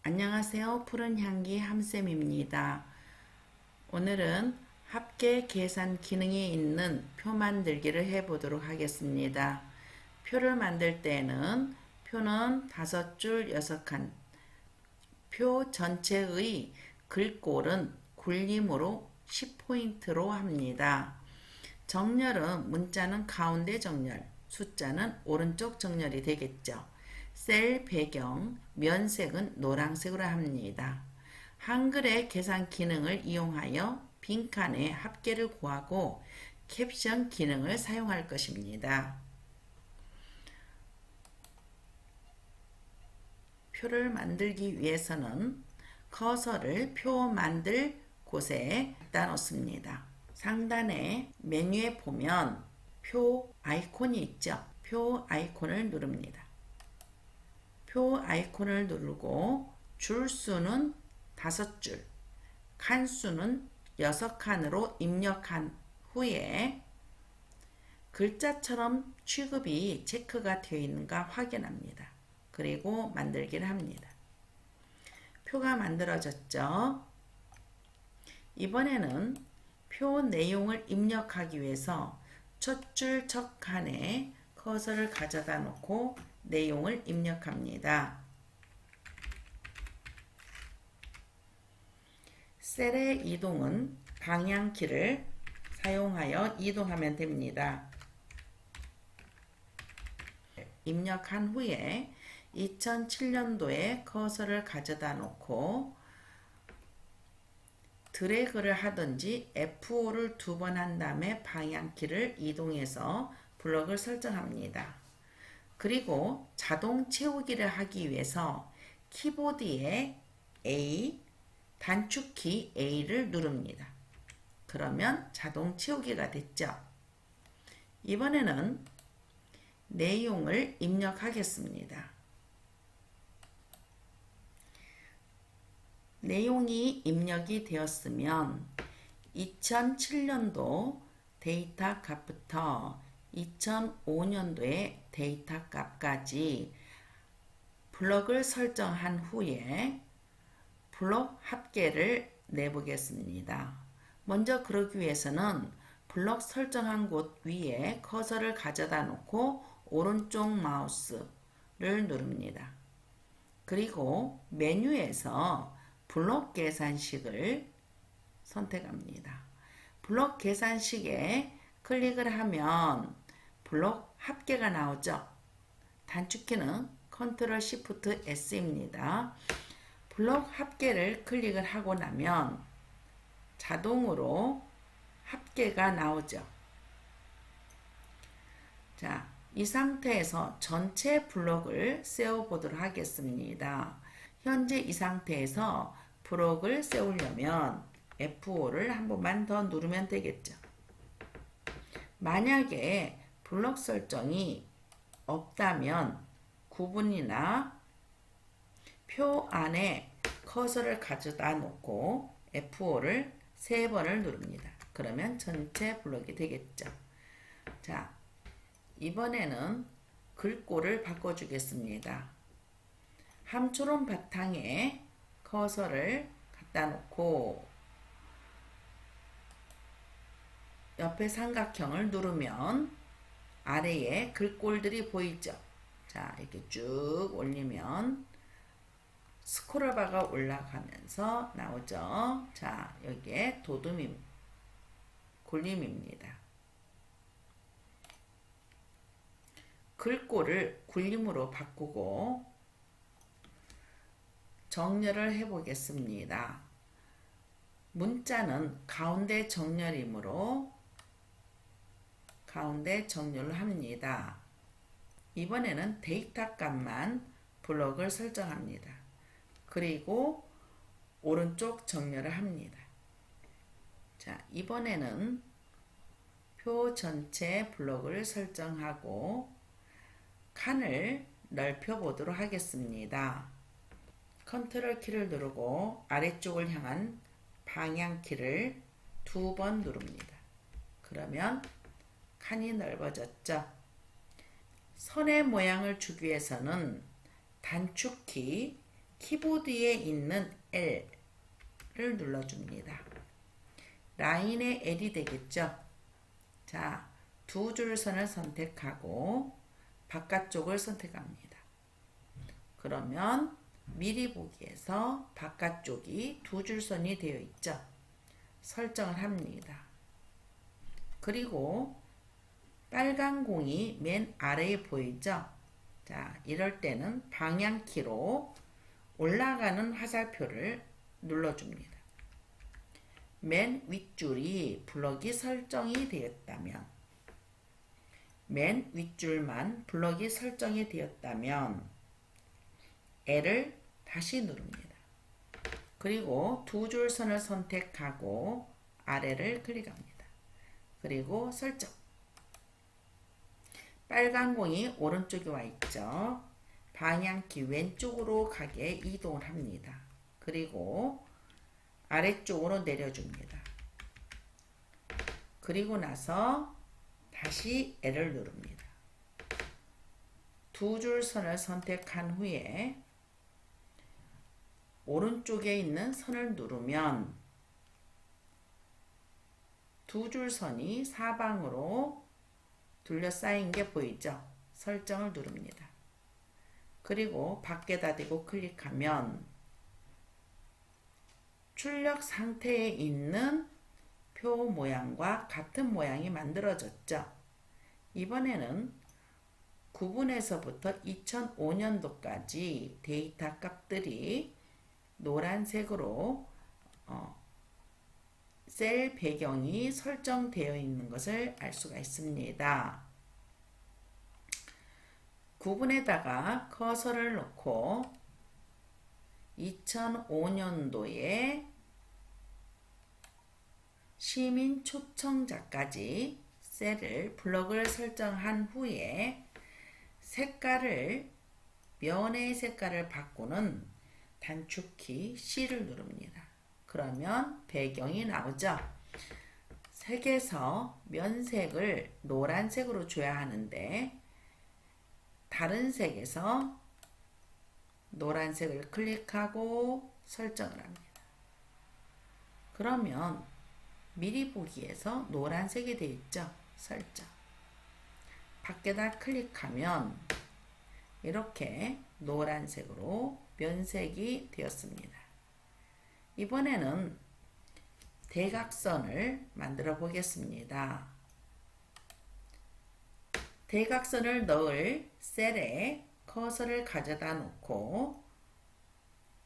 안녕하세요. 푸른 향기 함쌤입니다. 오늘은 합계 계산 기능이 있는 표 만들기를 해보도록 하겠습니다. 표를 만들 때는 표는 5줄 6칸, 표 전체의 글꼴은 굴림으로 10포인트로 합니다. 정렬은 문자는 가운데 정렬, 숫자는 오른쪽 정렬이 되겠죠. 셀 배경, 면색은 노란색으로 합니다. 한글의 계산 기능을 이용하여 빈칸의 합계를 구하고 캡션 기능을 사용할 것입니다. 표를 만들기 위해서는 커서를 표 만들 곳에 갖다 놓습니다. 상단에 메뉴에 보면 표 아이콘이 있죠. 표 아이콘을 누릅니다. 표 아이콘을 누르고 줄수는 5줄, 칸수는 6칸으로 입력한 후에 글자처럼 취급이 체크가 되어 있는가 확인합니다. 그리고 만들기를 합니다. 표가 만들어졌죠? 이번에는 표 내용을 입력하기 위해서 첫 줄 첫 칸에 커서를 가져다 놓고 내용을 입력합니다. 셀의 이동은 방향키를 사용하여 이동하면 됩니다. 입력한 후에 2007년도에 커서를 가져다 놓고 드래그를 하든지 F5를 2번 한 다음에 방향키를 이동해서 블럭을 설정합니다. 그리고 자동 채우기를 하기 위해서 키보드에 A, 단축키 A를 누릅니다. 그러면 자동 채우기가 됐죠. 이번에는 내용을 입력하겠습니다. 내용이 입력이 되었으면 2007년도 데이터 값부터 2005년도의 데이터 값까지 블럭을 설정한 후에 블럭 합계를 내보겠습니다. 먼저 그러기 위해서는 블럭 설정한 곳 위에 커서를 가져다 놓고 오른쪽 마우스를 누릅니다. 그리고 메뉴에서 블록 계산식을 선택합니다. 블록 계산식에 클릭을 하면 블록 합계가 나오죠. 단축키는 Ctrl Shift S입니다. 블록 합계를 클릭을 하고 나면 자동으로 합계가 나오죠. 자, 이 상태에서 전체 블록을 세워 보도록 하겠습니다. 현재 이 상태에서 블록을 세우려면 F5를 한 번만 더 누르면 되겠죠. 만약에 블록 설정이 없다면 구분이나 표 안에 커서를 가져다 놓고 F5를 3번을 누릅니다. 그러면 전체 블록이 되겠죠. 자, 이번에는 글꼴을 바꿔주겠습니다. 함초롬 바탕에 커서를 갖다 놓고 옆에 삼각형을 누르면 아래에 글꼴들이 보이죠. 자, 이렇게 쭉 올리면 스크롤바가 올라가면서 나오죠. 자, 여기에 굴림입니다. 글꼴을 굴림으로 바꾸고 정렬을 해보겠습니다. 문자는 가운데 정렬이므로 가운데 정렬을 합니다. 이번에는 데이터 값만 블럭을 설정합니다. 그리고 오른쪽 정렬을 합니다. 자, 이번에는 표 전체 블럭을 설정하고 칸을 넓혀 보도록 하겠습니다. 컨트롤 키를 누르고 아래쪽을 향한 방향키를 2번 누릅니다. 그러면 칸이 넓어졌죠. 선의 모양을 주기 위해서는 단축키 키보드에 있는 L을 눌러줍니다. 라인의 L이 되겠죠. 자, 두 줄선을 선택하고 바깥쪽을 선택합니다. 그러면 미리 보기에서 바깥쪽이 두 줄선이 되어 있죠. 설정을 합니다. 그리고 빨간 공이 맨 아래에 보이죠. 자, 이럴 때는 방향키로 올라가는 화살표를 눌러줍니다. 맨 윗줄이 블럭이 설정이 되었다면, 맨 윗줄만 블럭이 설정이 되었다면 L을 다시 누릅니다. 그리고 두 줄선을 선택하고 아래를 클릭합니다. 그리고 설정. 빨간 공이 오른쪽에 와 있죠. 방향키 왼쪽으로 가게 이동을 합니다. 그리고 아래쪽으로 내려줍니다. 그리고 나서 다시 L을 누릅니다. 두 줄 선을 선택한 후에 오른쪽에 있는 선을 누르면 두 줄 선이 사방으로 둘러싸인 게 보이죠? 설정을 누릅니다. 그리고 밖에다 대고 클릭하면 출력 상태에 있는 표 모양과 같은 모양이 만들어졌죠. 이번에는 9분에서부터 2005년도까지 데이터 값들이 노란색으로 셀 배경이 설정되어 있는 것을 알 수가 있습니다. 9분에다가 커서를 놓고 2005년도에 시민 초청자까지 셀을 블럭을 설정한 후에 색깔을 면의 색깔을 바꾸는 단축키 C를 누릅니다. 그러면 배경이 나오죠. 색에서 면색을 노란색으로 줘야 하는데 다른 색에서 노란색을 클릭하고 설정을 합니다. 그러면 미리 보기에서 노란색이 되어 있죠. 설정. 밖에다 클릭하면 이렇게 노란색으로 면색이 되었습니다. 이번에는 대각선을 만들어 보겠습니다. 대각선을 넣을 셀에 커서를 가져다 놓고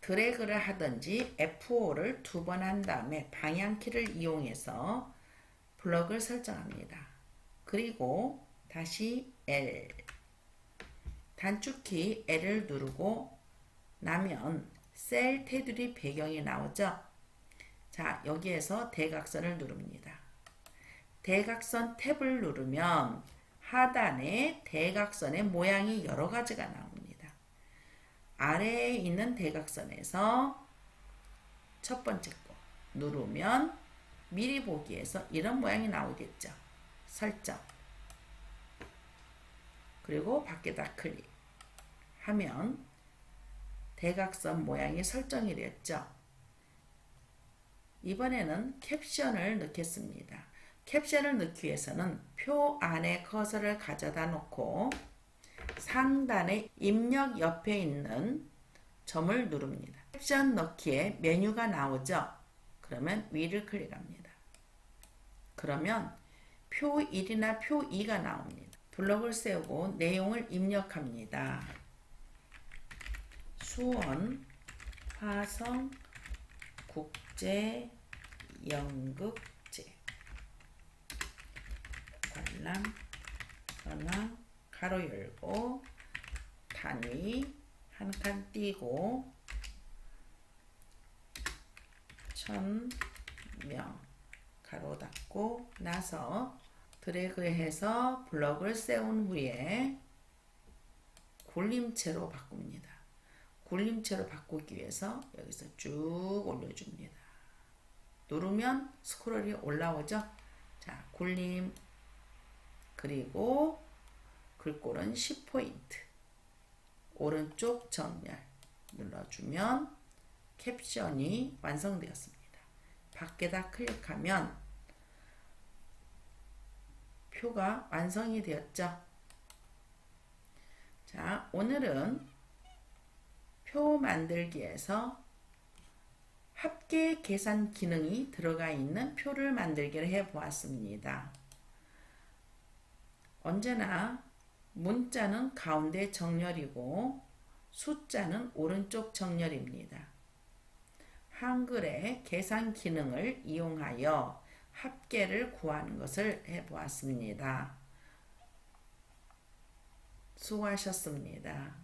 드래그를 하든지 F5를 두 번 한 다음에 방향키를 이용해서 블럭을 설정합니다. 그리고 다시 L, 단축키 L을 누르고 나면 셀 테두리 배경이 나오죠. 자, 여기에서 대각선을 누릅니다. 대각선 탭을 누르면 하단에 대각선의 모양이 여러 가지가 나옵니다. 아래에 있는 대각선에서 첫 번째 거 누르면 미리 보기에서 이런 모양이 나오겠죠. 설정. 그리고 밖에다 클릭하면 대각선 모양이 설정이 되었죠. 이번에는 캡션을 넣겠습니다. 캡션을 넣기 위해서는 표 안에 커서를 가져다 놓고 상단의 입력 옆에 있는 점을 누릅니다. 캡션 넣기에 메뉴가 나오죠. 그러면 위를 클릭합니다. 그러면 표 1이나 표 2가 나옵니다. 블럭을 세우고 내용을 입력합니다. 수원 화성 국제 연극제 관람 현황 가로 열고 단위 한 칸 띄고 1000명 가로 닫고 나서 드래그해서 블럭을 세운 후에 굴림체로 바꿉니다. 굴림체로 바꾸기 위해서 여기서 쭉 올려줍니다. 누르면 스크롤이 올라오죠. 자, 굴림 그리고 글꼴은 10포인트 오른쪽 정렬 눌러주면 캡션이 완성되었습니다. 밖에다 클릭하면 표가 완성이 되었죠. 자, 오늘은 표 만들기에서 합계 계산 기능이 들어가 있는 표를 만들기를 해 보았습니다. 언제나 문자는 가운데 정렬이고 숫자는 오른쪽 정렬입니다. 한글의 계산 기능을 이용하여 합계를 구하는 것을 해 보았습니다. 수고하셨습니다.